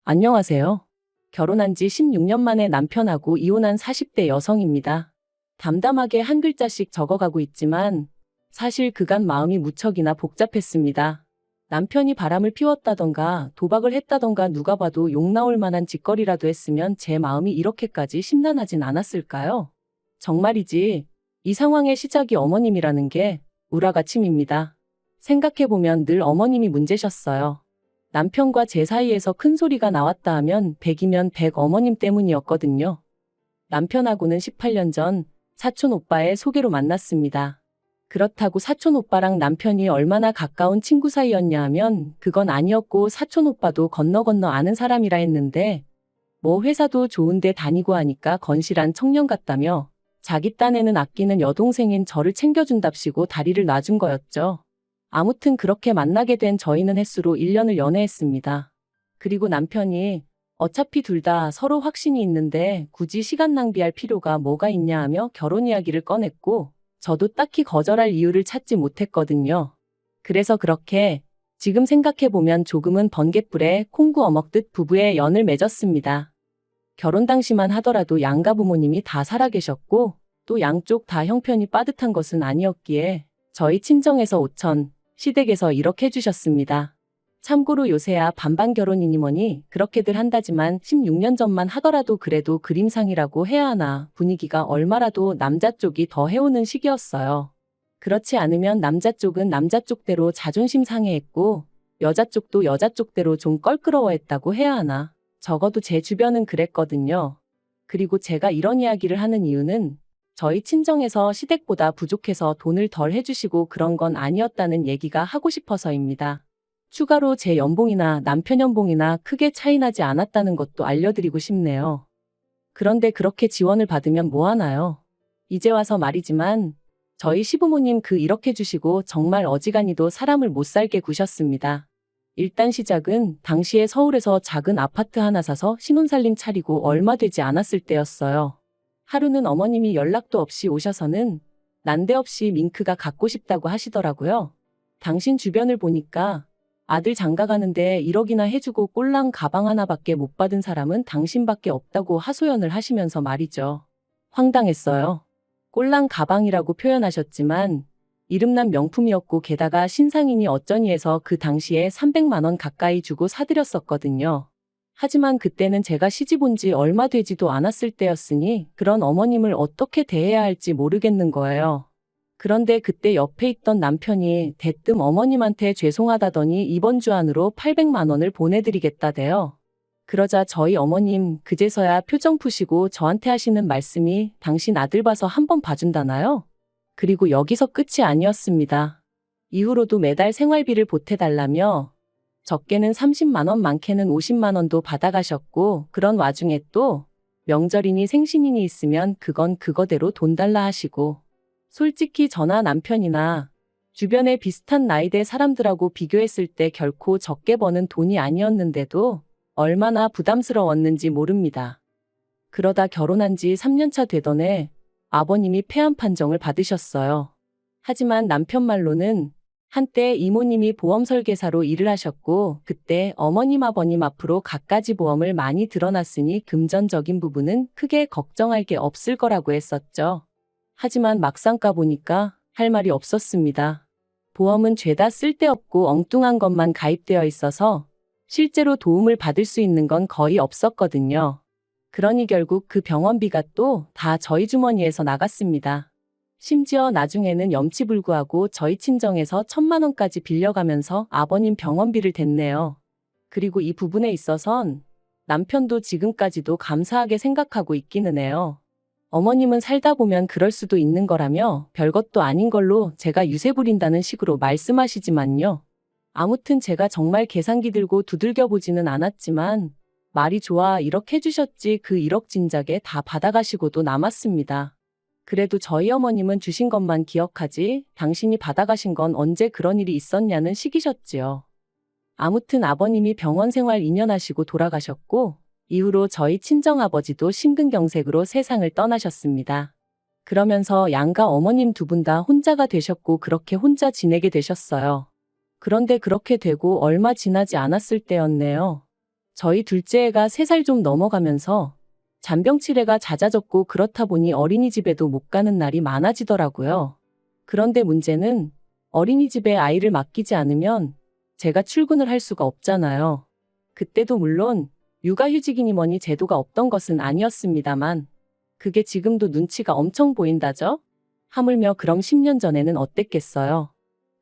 안녕하세요. 결혼한 지 16년 만에 남편하고 이혼한 40대 여성입니다. 담담하게 한 글자씩 적어가고 있지만 사실 그간 마음이 무척이나 복잡했습니다. 남편이 바람을 피웠다던가 도박을 했다던가 누가 봐도 욕 나올 만한 짓거리라도 했으면 제 마음이 이렇게까지 심란하진 않았을까요? 정말이지 이 상황의 시작이 어머님이라는 게 울화가침입니다. 생각해보면 늘 어머님이 문제셨어요. 남편과 제 사이에서 큰 소리가 나왔다 하면 100이면 100 어머님 때문이었거든요. 남편하고는 18년 전 사촌 오빠의 소개로 만났습니다. 그렇다고 사촌 오빠랑 남편이 얼마나 가까운 친구 사이였냐 하면 그건 아니었고 사촌 오빠도 건너 아는 사람이라 했는데 뭐 회사도 좋은데 다니고 하니까 건실한 청년 같다며 자기 딴에는 아끼는 여동생인 저를 챙겨준답시고 다리를 놔준 거였죠. 아무튼 그렇게 만나게 된 저희는 햇수로 1년을 연애했습니다. 그리고 남편이 어차피 둘 다 서로 확신이 있는데 굳이 시간 낭비할 필요가 뭐가 있냐 하며 결혼 이야기를 꺼냈고 저도 딱히 거절할 이유를 찾지 못했거든요. 그래서 그렇게 지금 생각해보면 조금은 번갯불에 콩구 어먹듯 부부의 연을 맺었습니다. 결혼 당시만 하더라도 양가 부모님이 다 살아계셨고 또 양쪽 다 형편이 빠듯한 것은 아니었기에 저희 친정에서 5천, 시댁에서 1억 해주셨습니다. 참고로 요새야 반반 결혼이니 뭐니 그렇게들 한다지만 16년 전만 하더라도 그래도 그림상이라고 해야 하나 분위기가 얼마라도 남자 쪽이 더 해오는 시기였어요. 그렇지 않으면 남자 쪽은 남자 쪽대로 자존심 상해했고 여자 쪽도 여자 쪽대로 좀 껄끄러워했다고 해야 하나. 적어도 제 주변은 그랬거든요. 그리고 제가 이런 이야기를 하는 이유는 저희 친정에서 시댁보다 부족해서 돈을 덜 해주시고 그런 건 아니었다는 얘기가 하고 싶어서입니다. 추가로 제 연봉이나 남편 연봉이나 크게 차이 나지 않았다는 것도 알려드리고 싶네요. 그런데 그렇게 지원을 받으면 뭐 하나요? 이제 와서 말이지만 저희 시부모님 그 1억 해주시고 정말 어지간히도 사람을 못 살게 구셨습니다. 일단 시작은 당시에 서울에서 작은 아파트 하나 사서 신혼살림 차리고 얼마 되지 않았을 때였어요. 하루는 어머님이 연락도 없이 오셔서는 난데없이 밍크가 갖고 싶다고 하시더라고요. 당신 주변을 보니까 아들 장가 가는데 1억이나 해주고 꼴랑 가방 하나밖에 못 받은 사람은 당신밖에 없다고 하소연을 하시면서 말이죠. 황당했어요. 꼴랑 가방이라고 표현하셨지만 이름난 명품이었고 게다가 신상이니 어쩌니 해서 그 당시에 300만 원 가까이 주고 사드렸었거든요. 하지만 그때는 제가 시집 온 지 얼마 되지도 않았을 때였으니 그런 어머님을 어떻게 대해야 할지 모르겠는 거예요. 그런데 그때 옆에 있던 남편이 대뜸 어머님한테 죄송하다더니 이번 주 안으로 800만 원을 보내드리겠다대요. 그러자 저희 어머님 그제서야 표정 푸시고 저한테 하시는 말씀이 당신 아들 봐서 한번 봐준다나요? 그리고 여기서 끝이 아니었습니다. 이후로도 매달 생활비를 보태달라며 적게는 30만 원, 많게는 50만 원도 받아가셨고 그런 와중에 또 명절이니 생신이니 있으면 그건 그거대로 돈 달라 하시고 솔직히 저나 남편이나 주변에 비슷한 나이대 사람들하고 비교했을 때 결코 적게 버는 돈이 아니었는데도 얼마나 부담스러웠는지 모릅니다. 그러다 결혼한 지 3년차 되던 해 아버님이 폐암 판정을 받으셨어요. 하지만 남편 말로는 한때 이모님이 보험 설계사로 일을 하셨고 그때 어머님 아버님 앞으로 갖가지 보험을 많이 들어놨으니 금전적인 부분은 크게 걱정할 게 없을 거라고 했었죠. 하지만 막상 까보니까 할 말이 없었습니다. 보험은 죄다 쓸데없고 엉뚱한 것만 가입되어 있어서 실제로 도움을 받을 수 있는 건 거의 없었거든요. 그러니 결국 그 병원비가 또 다 저희 주머니에서 나갔습니다. 심지어 나중에는 염치불구하고 저희 친정에서 1,000만 원까지 빌려가면서 아버님 병원비를 댔네요. 그리고 이 부분에 있어선 남편도 지금까지도 감사하게 생각하고 있기는 해요. 어머님은 살다 보면 그럴 수도 있는 거라며 별것도 아닌 걸로 제가 유세 부린다는 식으로 말씀하시지만요. 아무튼 제가 정말 계산기 들고 두들겨 보지는 않았지만 말이 좋아 1억 해주셨지 그 1억 진작에 다 받아가시고도 남았습니다. 그래도 저희 어머님은 주신 것만 기억하지 당신이 받아가신 건 언제 그런 일이 있었냐는 식이셨지요. 아무튼 아버님이 병원 생활 2년 하시고 돌아가셨고 이후로 저희 친정아버지도 심근경색으로 세상을 떠나셨습니다. 그러면서 양가 어머님 두 분 다 혼자가 되셨고 그렇게 혼자 지내게 되셨어요. 그런데 그렇게 되고 얼마 지나지 않았을 때였네요. 저희 둘째 애가 3살 좀 넘어가면서 잔병 치레가 잦아졌고 그렇다 보니 어린이집에도 못 가는 날이 많아지더라고요. 그런데 문제는 어린이집에 아이를 맡기지 않으면 제가 출근을 할 수가 없잖아요. 그때도 물론 육아휴직이니 뭐니 제도가 없던 것은 아니었습니다만 그게 지금도 눈치가 엄청 보인다죠? 하물며 그럼 10년 전에는 어땠겠어요?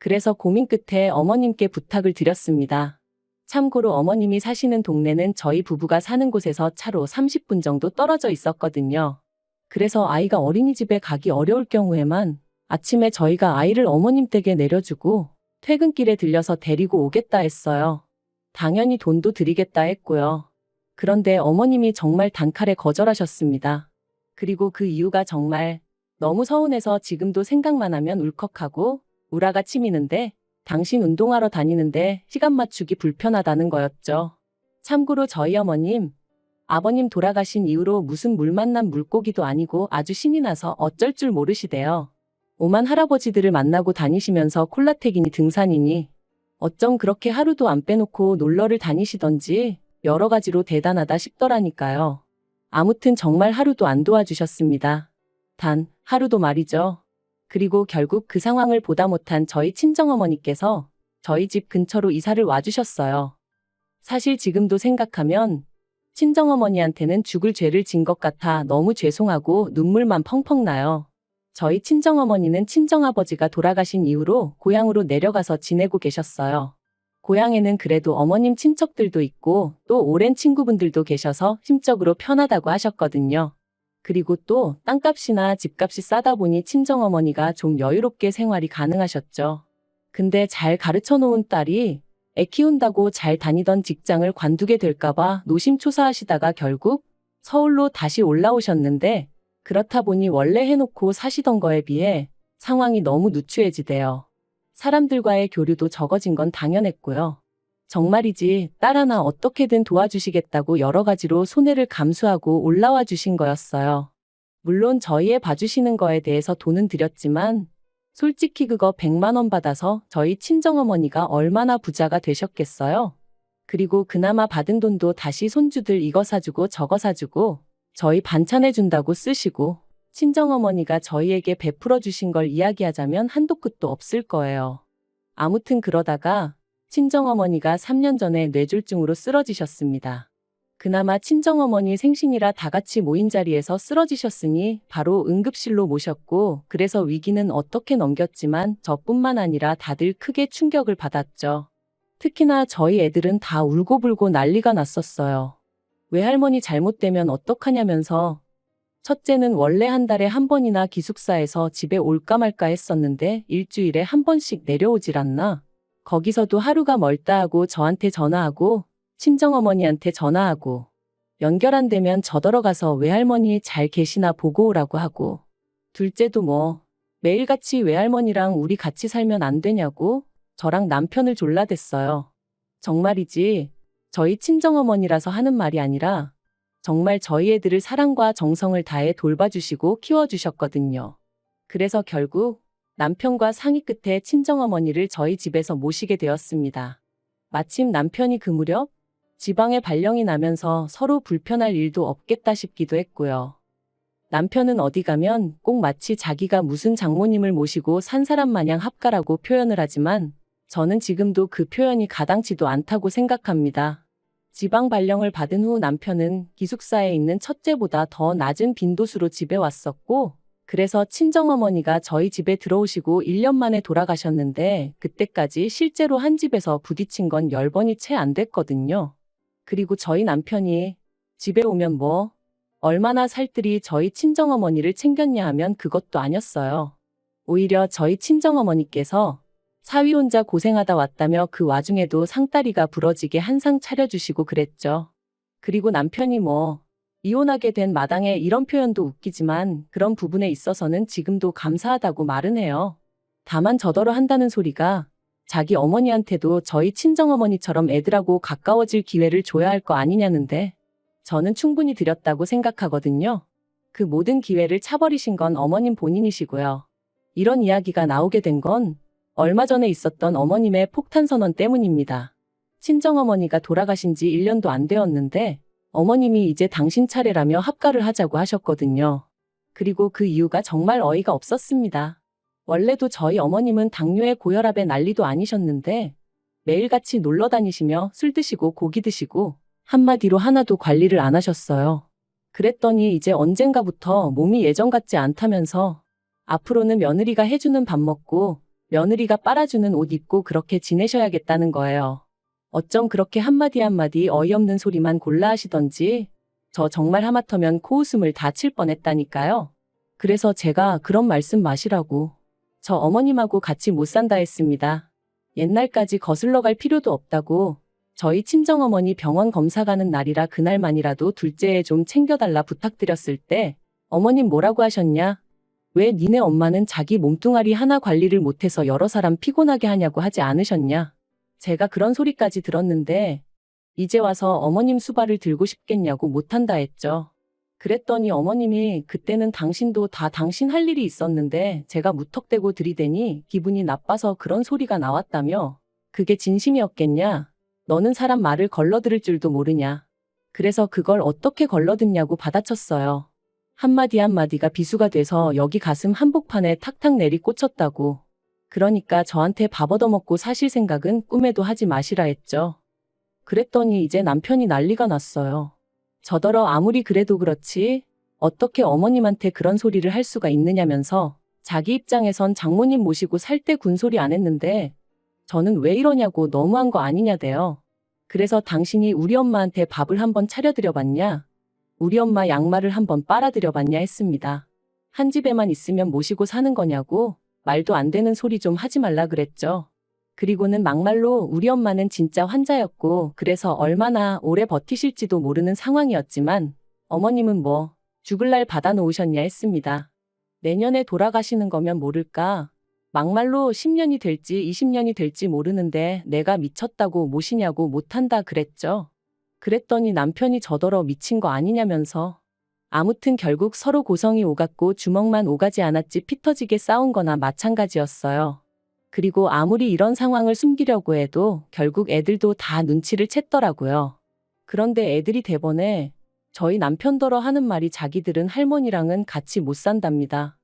그래서 고민 끝에 어머님께 부탁을 드렸습니다. 참고로 어머님이 사시는 동네는 저희 부부가 사는 곳에서 차로 30분 정도 떨어져 있었거든요. 그래서 아이가 어린이집에 가기 어려울 경우에만 아침에 저희가 아이를 어머님 댁에 내려주고 퇴근길에 들려서 데리고 오겠다 했어요. 당연히 돈도 드리겠다 했고요. 그런데 어머님이 정말 단칼에 거절하셨습니다. 그리고 그 이유가 정말 너무 서운해서 지금도 생각만 하면 울컥하고 우라가 치미는데 당신 운동하러 다니는데 시간 맞추기 불편하다는 거였죠. 참고로 저희 어머님, 아버님 돌아가신 이후로 무슨 물 만난 물고기도 아니고 아주 신이 나서 어쩔 줄 모르시대요. 오만 할아버지들을 만나고 다니시면서 콜라텍이니 등산이니 어쩜 그렇게 하루도 안 빼놓고 놀러를 다니시던지 여러 가지로 대단하다 싶더라니까요. 아무튼 정말 하루도 안 도와주셨습니다. 단 하루도 말이죠. 그리고 결국 그 상황을 보다 못한 저희 친정어머니께서 저희 집 근처로 이사를 와주셨어요. 사실 지금도 생각하면 친정어머니한테는 죽을 죄를 진 것 같아 너무 죄송하고 눈물만 펑펑 나요. 저희 친정어머니는 친정아버지가 돌아가신 이후로 고향으로 내려가서 지내고 계셨어요. 고향에는 그래도 어머님 친척들도 있고 또 오랜 친구분들도 계셔서 심적으로 편하다고 하셨거든요. 그리고 또 땅값이나 집값이 싸다 보니 친정어머니가 좀 여유롭게 생활이 가능하셨죠. 근데 잘 가르쳐 놓은 딸이 애 키운다고 잘 다니던 직장을 관두게 될까봐 노심초사하시다가 결국 서울로 다시 올라오셨는데 그렇다 보니 원래 해놓고 사시던 거에 비해 상황이 너무 누추해지대요. 사람들과의 교류도 적어진 건 당연했고요. 정말이지 딸 하나 어떻게든 도와주시겠다고 여러 가지로 손해를 감수하고 올라와 주신 거였어요. 물론 저희 애 봐주시는 거에 대해서 돈은 드렸지만 솔직히 그거 100만 원 받아서 저희 친정어머니가 얼마나 부자가 되셨겠어요? 그리고 그나마 받은 돈도 다시 손주들 이거 사주고 저거 사주고 저희 반찬해준다고 쓰시고 친정어머니가 저희에게 베풀어 주신 걸 이야기하자면 한도 끝도 없을 거예요. 아무튼 그러다가 친정어머니가 3년 전에 뇌졸중으로 쓰러지셨습니다. 그나마 친정어머니 생신이라 다 같이 모인 자리에서 쓰러지셨으니 바로 응급실로 모셨고 그래서 위기는 어떻게 넘겼지만 저뿐만 아니라 다들 크게 충격을 받았죠. 특히나 저희 애들은 다 울고불고 난리가 났었어요. 외할머니 잘못되면 어떡하냐면서 첫째는 원래 한 달에 한 번이나 기숙사에서 집에 올까 말까 했었는데 일주일에 한 번씩 내려오질 않나? 거기서도 하루가 멀다 하고 저한테 전화하고 친정어머니한테 전화하고 연결 안 되면 저더러 가서 외할머니 잘 계시나 보고 오라고 하고 둘째도 뭐 매일같이 외할머니랑 우리 같이 살면 안 되냐고 저랑 남편을 졸라댔어요. 정말이지 저희 친정어머니라서 하는 말이 아니라 정말 저희 애들을 사랑과 정성을 다해 돌봐주시고 키워주셨거든요. 그래서 결국 남편과 상의 끝에 친정어머니를 저희 집에서 모시게 되었습니다. 마침 남편이 그 무렵 지방에 발령이 나면서 서로 불편할 일도 없겠다 싶기도 했고요. 남편은 어디 가면 꼭 마치 자기가 무슨 장모님을 모시고 산 사람 마냥 합가라고 표현을 하지만 저는 지금도 그 표현이 가당치도 않다고 생각합니다. 지방 발령을 받은 후 남편은 기숙사에 있는 첫째보다 더 낮은 빈도수로 집에 왔었고 그래서 친정어머니가 저희 집에 들어오시고 1년 만에 돌아가셨는데 그때까지 실제로 한 집에서 부딪힌 건 10번이 채 안 됐거든요. 그리고 저희 남편이 집에 오면 뭐 얼마나 살뜰히 저희 친정어머니를 챙겼냐 하면 그것도 아니었어요. 오히려 저희 친정어머니께서 사위 혼자 고생하다 왔다며 그 와중에도 상다리가 부러지게 한 상 차려주시고 그랬죠. 그리고 남편이 뭐 이혼하게 된 마당에 이런 표현도 웃기지만 그런 부분에 있어서는 지금도 감사하다고 말은 해요. 다만 저더러 한다는 소리가 자기 어머니한테도 저희 친정어머니처럼 애들하고 가까워질 기회를 줘야 할 거 아니냐는데 저는 충분히 드렸다고 생각하거든요. 그 모든 기회를 차버리신 건 어머님 본인이시고요. 이런 이야기가 나오게 된 건 얼마 전에 있었던 어머님의 폭탄 선언 때문입니다. 친정어머니가 돌아가신 지 1년도 안 되었는데 어머님이 이제 당신 차례라며 합가를 하자고 하셨거든요. 그리고 그 이유가 정말 어이가 없었습니다. 원래도 저희 어머님은 당뇨에 고혈압에 난리도 아니셨는데 매일같이 놀러 다니시며 술 드시고 고기 드시고 한마디로 하나도 관리를 안 하셨어요. 그랬더니 이제 언젠가부터 몸이 예전 같지 않다면서 앞으로는 며느리가 해주는 밥 먹고 며느리가 빨아주는 옷 입고 그렇게 지내셔야겠다는 거예요. 어쩜 그렇게 한마디 한마디 어이없는 소리만 골라 하시던지 저 정말 하마터면 코웃음을 다 칠 뻔했다니까요. 그래서 제가 그런 말씀 마시라고 저 어머님하고 같이 못 산다 했습니다. 옛날까지 거슬러 갈 필요도 없다고 저희 친정어머니 병원 검사 가는 날이라 그날만이라도 둘째에 좀 챙겨달라 부탁드렸을 때 어머님 뭐라고 하셨냐? 왜 니네 엄마는 자기 몸뚱아리 하나 관리를 못해서 여러 사람 피곤하게 하냐고 하지 않으셨냐? 제가 그런 소리까지 들었는데 이제 와서 어머님 수발을 들고 싶겠냐고 못한다 했죠. 그랬더니 어머님이 그때는 당신도 다 당신 할 일이 있었는데 제가 무턱대고 들이대니 기분이 나빠서 그런 소리가 나왔다며 그게 진심이었겠냐? 너는 사람 말을 걸러들을 줄도 모르냐? 그래서 그걸 어떻게 걸러듣냐고 받아쳤어요. 한마디 한마디가 비수가 돼서 여기 가슴 한복판에 탁탁 내리 꽂혔다고. 그러니까 저한테 밥 얻어먹고 사실 생각은 꿈에도 하지 마시라 했죠. 그랬더니 이제 남편이 난리가 났어요. 저더러 아무리 그래도 그렇지 어떻게 어머님한테 그런 소리를 할 수가 있느냐면서 자기 입장에선 장모님 모시고 살 때 군소리 안 했는데 저는 왜 이러냐고 너무한 거 아니냐대요. 그래서 당신이 우리 엄마한테 밥을 한번 차려드려봤냐? 우리 엄마 양말을 한번 빨아드려봤냐 했습니다. 한 집에만 있으면 모시고 사는 거냐고 말도 안 되는 소리 좀 하지 말라 그랬죠. 그리고는 막말로 우리 엄마는 진짜 환자였고 그래서 얼마나 오래 버티실지도 모르는 상황이었지만 어머님은 뭐 죽을 날 받아놓으셨냐 했습니다. 내년에 돌아가시는 거면 모를까? 막말로 10년이 될지 20년이 될지 모르는데 내가 미쳤다고 모시냐고 못한다 그랬죠. 그랬더니 남편이 저더러 미친 거 아니냐면서 아무튼 결국 서로 고성이 오갔고 주먹만 오가지 않았지 피 터지게 싸운 거나 마찬가지였어요. 그리고 아무리 이런 상황을 숨기려고 해도 결국 애들도 다 눈치를 챘더라고요. 그런데 애들이 대번에 저희 남편더러 하는 말이 자기들은 할머니랑은 같이 못 산답니다.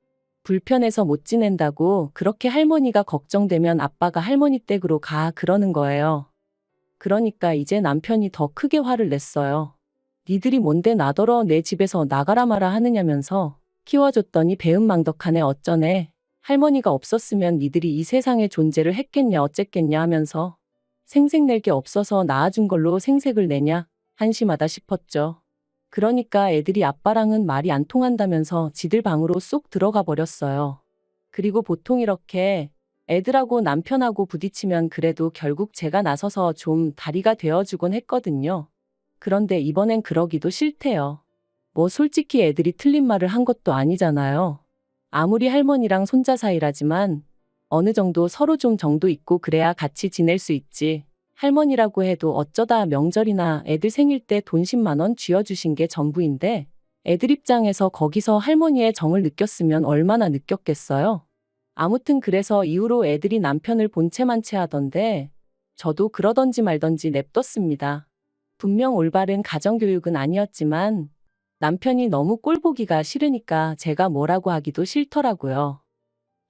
불편해서 못 지낸다고 그렇게 할머니가 걱정되면 아빠가 할머니 댁으로 가 그러는 거예요. 그러니까 이제 남편이 더 크게 화를 냈어요. 니들이 뭔데 나더러 내 집에서 나가라 마라 하느냐면서 키워줬더니 배은망덕하네 어쩌네. 할머니가 없었으면 니들이 이 세상에 존재를 했겠냐 어쨌겠냐 하면서 생색 낼 게 없어서 낳아준 걸로 생색을 내냐 한심하다 싶었죠. 그러니까 애들이 아빠랑은 말이 안 통한다면서 지들 방으로 쏙 들어가 버렸어요. 그리고 보통 이렇게 애들하고 남편하고 부딪히면 그래도 결국 제가 나서서 좀 다리가 되어주곤 했거든요. 그런데 이번엔 그러기도 싫대요. 뭐 솔직히 애들이 틀린 말을 한 것도 아니잖아요. 아무리 할머니랑 손자 사이라지만 어느 정도 서로 좀 정도 있고 그래야 같이 지낼 수 있지. 할머니라고 해도 어쩌다 명절이나 애들 생일 때 돈 10만 원 쥐어주신 게 전부인데 애들 입장에서 거기서 할머니의 정을 느꼈으면 얼마나 느꼈겠어요. 아무튼 그래서 이후로 애들이 남편을 본체만 체하던데 저도 그러던지 말던지 냅뒀습니다. 분명 올바른 가정교육은 아니었지만 남편이 너무 꼴보기가 싫으니까 제가 뭐라고 하기도 싫더라고요.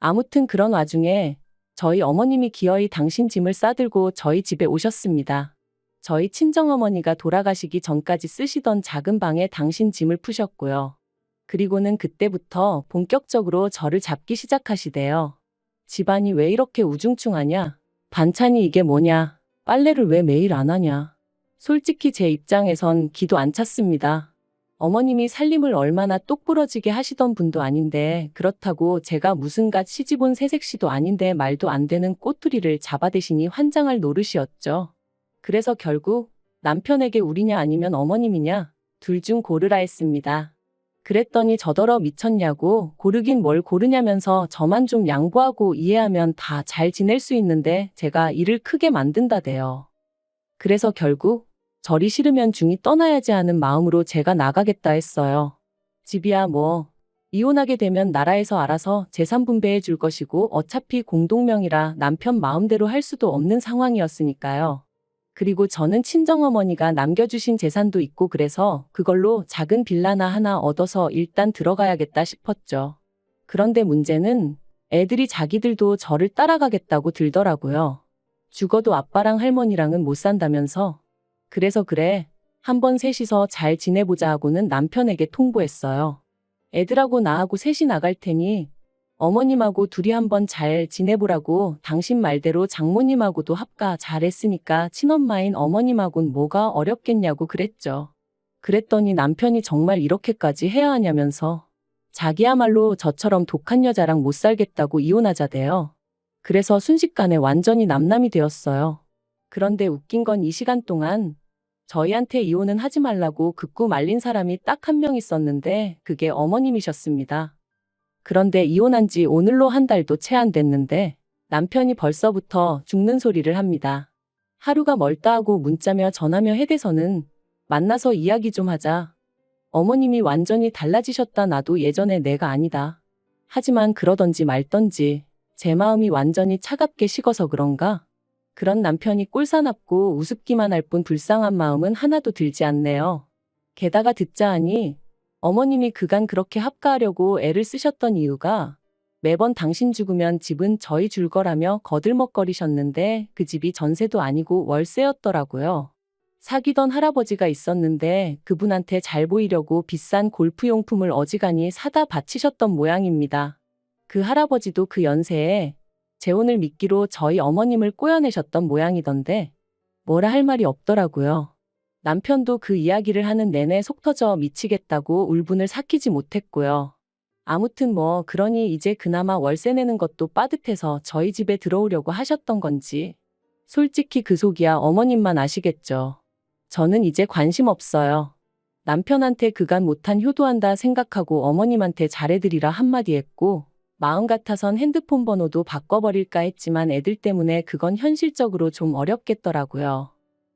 아무튼 그런 와중에 저희 어머님이 기어이 당신 짐을 싸들고 저희 집에 오셨습니다. 저희 친정어머니가 돌아가시기 전까지 쓰시던 작은 방에 당신 짐을 푸셨고요. 그리고는 그때부터 본격적으로 저를 잡기 시작하시대요. 집안이 왜 이렇게 우중충하냐? 반찬이 이게 뭐냐? 빨래를 왜 매일 안 하냐? 솔직히 제 입장에선 기도 안 찼습니다. 어머님이 살림을 얼마나 똑부러지게 하시던 분도 아닌데 그렇다고 제가 무슨 갓 시집온 새색시도 아닌데 말도 안 되는 꼬투리를 잡아대시니 환장할 노릇이었죠. 그래서 결국 남편에게 우리냐 아니면 어머님이냐 둘 중 고르라 했습니다. 그랬더니 저더러 미쳤냐고 고르긴 뭘 고르냐면서 저만 좀 양보하고 이해하면 다 잘 지낼 수 있는데 제가 일을 크게 만든다대요. 그래서 결국 절이 싫으면 중이 떠나야지 하는 마음으로 제가 나가겠다 했어요. 집이야 뭐 이혼하게 되면 나라에서 알아서 재산 분배해 줄 것이고 어차피 공동명의라 남편 마음대로 할 수도 없는 상황이었으니까요. 그리고 저는 친정어머니가 남겨주신 재산도 있고 그래서 그걸로 작은 빌라나 하나 얻어서 일단 들어가야겠다 싶었죠. 그런데 문제는 애들이 자기들도 저를 따라가겠다고 들더라고요. 죽어도 아빠랑 할머니랑은 못 산다면서. 그래서 그래, 한번 셋이서 잘 지내보자 하고는 남편에게 통보했어요. 애들하고 나하고 셋이 나갈 테니 어머님하고 둘이 한번 잘 지내보라고 당신 말대로 장모님하고도 합가 잘했으니까 친엄마인 어머님하고는 뭐가 어렵겠냐고 그랬죠. 그랬더니 남편이 정말 이렇게까지 해야 하냐면서 자기야말로 저처럼 독한 여자랑 못 살겠다고 이혼하자대요. 그래서 순식간에 완전히 남남이 되었어요. 그런데 웃긴 건 이 시간 동안 저희한테 이혼은 하지 말라고 극구 말린 사람이 딱 한 명 있었는데 그게 어머님이셨습니다. 그런데 이혼한 지 오늘로 한 달도 채 안 됐는데 남편이 벌써부터 죽는 소리를 합니다. 하루가 멀다 하고 문자며 전화며 해대서는 만나서 이야기 좀 하자. 어머님이 완전히 달라지셨다 나도 예전에 내가 아니다. 하지만 그러던지 말던지 제 마음이 완전히 차갑게 식어서 그런가? 그런 남편이 꼴사납고 우습기만 할 뿐 불쌍한 마음은 하나도 들지 않네요. 게다가 듣자 하니 어머님이 그간 그렇게 합가하려고 애를 쓰셨던 이유가 매번 당신 죽으면 집은 저희 줄 거라며 거들먹거리셨는데 그 집이 전세도 아니고 월세였더라고요. 사귀던 할아버지가 있었는데 그분한테 잘 보이려고 비싼 골프용품을 어지간히 사다 바치셨던 모양입니다. 그 할아버지도 그 연세에 재혼을 미끼로 저희 어머님을 꼬여내셨던 모양이던데 뭐라 할 말이 없더라고요. 남편도 그 이야기를 하는 내내 속 터져 미치겠다고 울분을 삭히지 못했고요. 아무튼 뭐 그러니 이제 그나마 월세 내는 것도 빠듯해서 저희 집에 들어오려고 하셨던 건지. 솔직히 그 속이야 어머님만 아시겠죠. 저는 이제 관심 없어요. 남편한테 그간 못한 효도한다 생각하고 어머님한테 잘해드리라 한마디 했고 마음 같아선 핸드폰 번호도 바꿔버릴까 했지만 애들 때문에 그건 현실적으로 좀 어렵겠더라고요.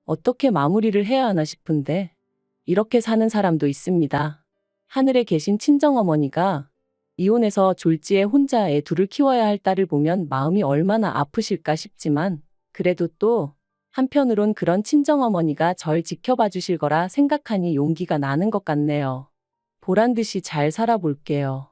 어떻게 마무리를 해야 하나 싶은데 이렇게 사는 사람도 있습니다. 하늘에 계신 친정어머니가 이혼해서 졸지에 혼자 애 둘을 키워야 할 딸을 보면 마음이 얼마나 아프실까 싶지만 그래도 또 한편으론 그런 친정어머니가 절 지켜봐 주실 거라 생각하니 용기가 나는 것 같네요. 보란듯이 잘 살아볼게요.